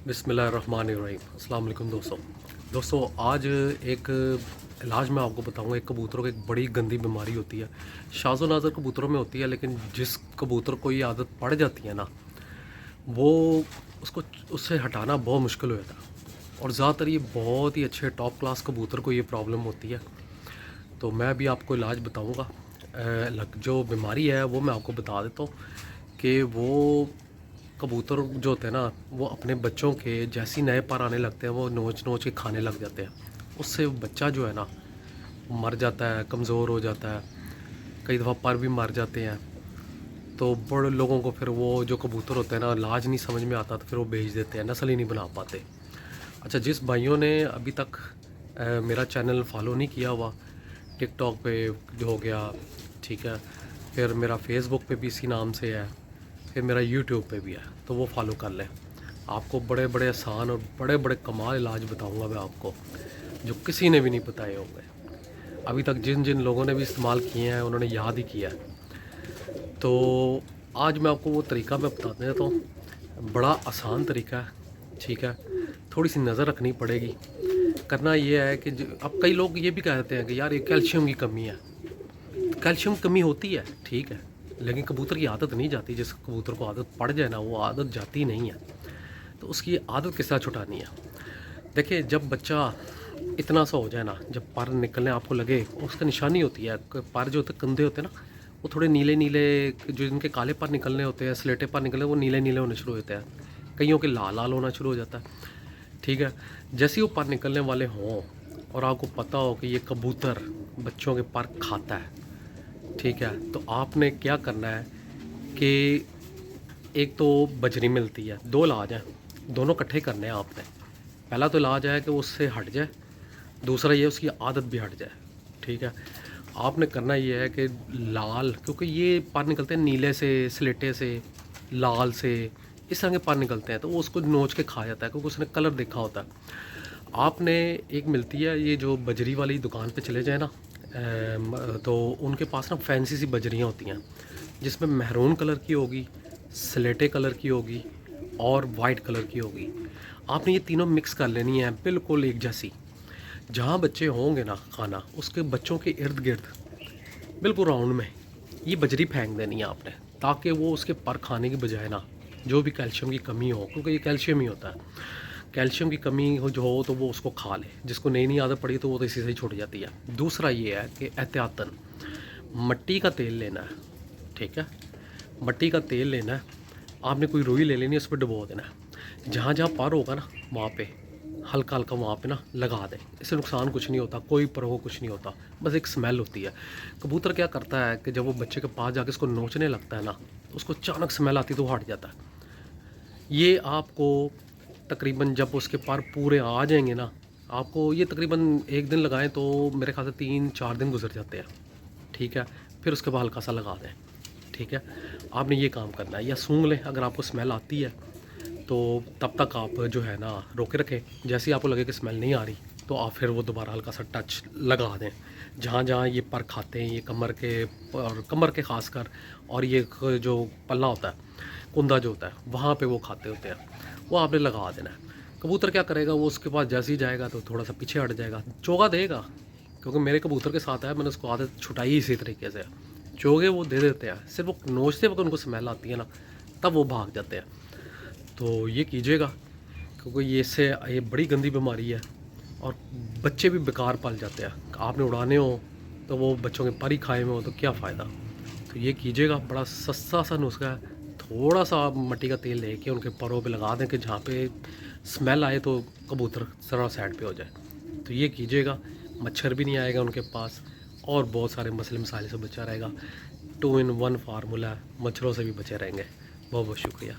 बिस्मिल्लाहिर्रहमानिर्रहीम। अस्सलाम वालेकुम दोस्तों, आज एक इलाज मैं आपको बताऊंगा। एक कबूतरों की एक बड़ी गंदी बीमारी होती है, शाज़ो नाज़र कबूतरों में होती है, लेकिन जिस कबूतर को ये आदत पड़ जाती है ना, वो उसको उससे हटाना बहुत मुश्किल हो जाता है। और ज़्यादातर ये बहुत ही अच्छे टॉप क्लास कबूतर को ये प्रॉब्लम होती है। तो मैं अभी आपको इलाज बताऊँगा। जो बीमारी है वो मैं आपको बता देता हूँ कि वो कबूतर जो होते हैं ना, वो अपने बच्चों के जैसे ही नए पर आने लगते हैं वो नोच नोच के खाने लग जाते हैं। उससे बच्चा जो है ना मर जाता है, कमज़ोर हो जाता है, कई दफ़ा पर भी मर जाते हैं। तो बड़े लोगों को फिर वो जो कबूतर होते हैं ना, इलाज नहीं समझ में आता तो फिर वो बेच देते हैं, नस्ल ही नहीं बना पाते। अच्छा, जिस भाइयों ने अभी तक मेरा चैनल फॉलो नहीं किया हुआ, टिकटॉक पे जो हो गया, ठीक है, फिर मेरा फेसबुक पे भी इसी नाम से है, फिर मेरा यूट्यूब पे भी है, तो वो फॉलो कर लें। आपको बड़े बड़े आसान और बड़े बड़े कमाल इलाज बताऊंगा मैं आपको, जो किसी ने भी नहीं बताए होंगे अभी तक। जिन जिन लोगों ने भी इस्तेमाल किए हैं उन्होंने याद ही किया है। तो आज मैं आपको वो तरीका मैं बता देता हूँ। बड़ा आसान तरीका है, ठीक है, थोड़ी सी नज़र रखनी पड़ेगी। करना ये है कि अब कई लोग ये भी कहते हैं कि यार ये कैल्शियम की कमी है। कैल्शियम कमी होती है, ठीक है, लेकिन कबूतर की आदत नहीं जाती। जिस कबूतर को आदत पड़ जाए ना, वो आदत जाती नहीं है। तो उसकी आदत किस तरह छुटानी है? देखिए, जब बच्चा इतना सा हो जाए ना, जब पर निकलने आपको लगे, उसका निशानी होती है पर जो होते कंधे होते हैं ना, वो थोड़े नीले नीले, जो इनके काले पर निकलने होते हैं, स्लेटे पर निकलने, वो नीले नीले होने शुरू होते हैं। कईयों के लाल लाल होना शुरू हो जाता है, ठीक है। जैसे ही वो पर निकलने वाले हों और आपको पता हो कि ये कबूतर बच्चों के पर खाता है, ठीक है, तो आपने क्या करना है कि एक तो बजरी मिलती है, दो इलाज हैं, दोनों इकट्ठे करने हैं आपने। पहला तो इलाज है कि वो उससे हट जाए, दूसरा ये उसकी आदत भी हट जाए, ठीक है। आपने करना ये है कि लाल, क्योंकि ये पार निकलते हैं नीले से, स्लेटे से, लाल से, इस तरह के पार निकलते हैं, तो वो उसको नोच के खा जाता है क्योंकि उसने कलर देखा होता है। आपने एक मिलती है ये जो बजरी वाली दुकान पे चले जाए ना, तो उनके पास ना फैंसी सी बजरियाँ होती हैं, जिसमें महरून कलर की होगी, स्लेटे कलर की होगी और वाइट कलर की होगी। आपने ये तीनों मिक्स कर लेनी है, बिल्कुल एक जैसी। जहाँ बच्चे होंगे ना खाना, उसके बच्चों के इर्द गिर्द बिल्कुल राउंड में ये बजरी फेंक देनी है आपने, ताकि वो उसके पर खाने की बजाय ना, जो भी कैल्शियम की कमी हो, क्योंकि ये कैल्शियम ही होता है, कैल्शियम की कमी हो जो हो तो वो उसको खा ले। जिसको नई नई आदत पड़ी तो वो तो इसी से ही छूट जाती है। दूसरा ये है कि एहतियातन मट्टी का तेल लेना है, ठीक है, मट्टी का तेल लेना है। आपने कोई रुई ले लेनी है, उस पर डुबो देना है। जहाँ जहाँ पर होगा ना, वहाँ पे हल्का हल्का वहाँ पे ना लगा दें। इससे नुकसान कुछ नहीं होता, कोई पर हो कुछ नहीं होता, बस एक स्मेल होती है। कबूतर क्या करता है कि जब वो बच्चे के पास जाके उसको नोचने लगता है ना, तो उसको अचानक स्मेल आती तो हट जाता है। ये आपको तकरीबन जब उसके पर पूरे आ जाएंगे ना, आपको ये तकरीबन एक दिन लगाएं तो मेरे ख्याल से 3-4 दिन गुजर जाते हैं, ठीक है। फिर उसके बाद हल्का सा लगा दें, ठीक है। आपने ये काम करना है, या सूंघ लें अगर आपको स्मेल आती है तो तब तक आप जो है ना रोके रखें। जैसे ही आपको लगे कि स्मेल नहीं आ रही तो आप फिर वो दोबारा हल्का सा टच लगा दें। जहाँ जहाँ ये पर खाते हैं, ये कमर के, और कमर के ख़ासकर, और ये जो पल्ला होता है, कुंदा जो होता है, वहाँ पे वो खाते होते हैं, वो आपने लगा देना है। कबूतर क्या करेगा, वो उसके पास जैसे ही जाएगा तो थोड़ा सा पीछे हट जाएगा, चोगा देगा। क्योंकि मेरे कबूतर के साथ है, मैंने उसको आदत छुटाई इसी तरीके से। चोगे वो दे देते हैं, सिर्फ वो नोचते वक्त उनको स्मेल आती है ना, तब वो भाग जाते हैं। तो ये कीजिएगा, क्योंकि ये इससे ये बड़ी गंदी बीमारी है, और बच्चे भी बेकार पल जाते हैं। आपने उड़ाने हो तो वो बच्चों के पर ही खाए में हो तो क्या फ़ायदा। तो ये कीजिएगा, बड़ा सस्ता सा नुस्खा है। थोड़ा सा आप मिट्टी का तेल लेके उनके परों पे लगा दें कि जहाँ पे स्मेल आए तो कबूतर ज़रा साइड पे हो जाए। तो ये कीजिएगा, मच्छर भी नहीं आएगा उनके पास, और बहुत सारे मसले मसाइल से बचा रहेगा। 2 in 1 फार्मूला है, मच्छरों से भी बचे रहेंगे। बहुत बहुत शुक्रिया।